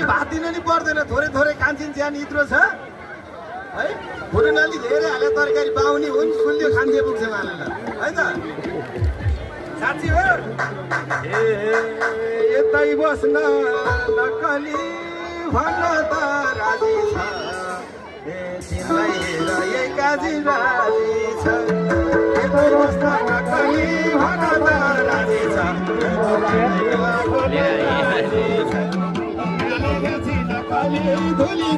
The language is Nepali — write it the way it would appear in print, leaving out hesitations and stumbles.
भात दिन नि पर्दैन थोरै थोरै कान्छिन ज्यान इत्रो छ है फुरुनाली धेरै हाले तरकारी पाउने हुन् सुल्यो खान्छे पुग्छ मानेला है त साथी हो ए यतै बस्न नक्कली भन्न त राजी छ ए तिमीलाई हेर यही काजी राजी छ यतै बस्न नक्कली भन्न त राजी छ धुली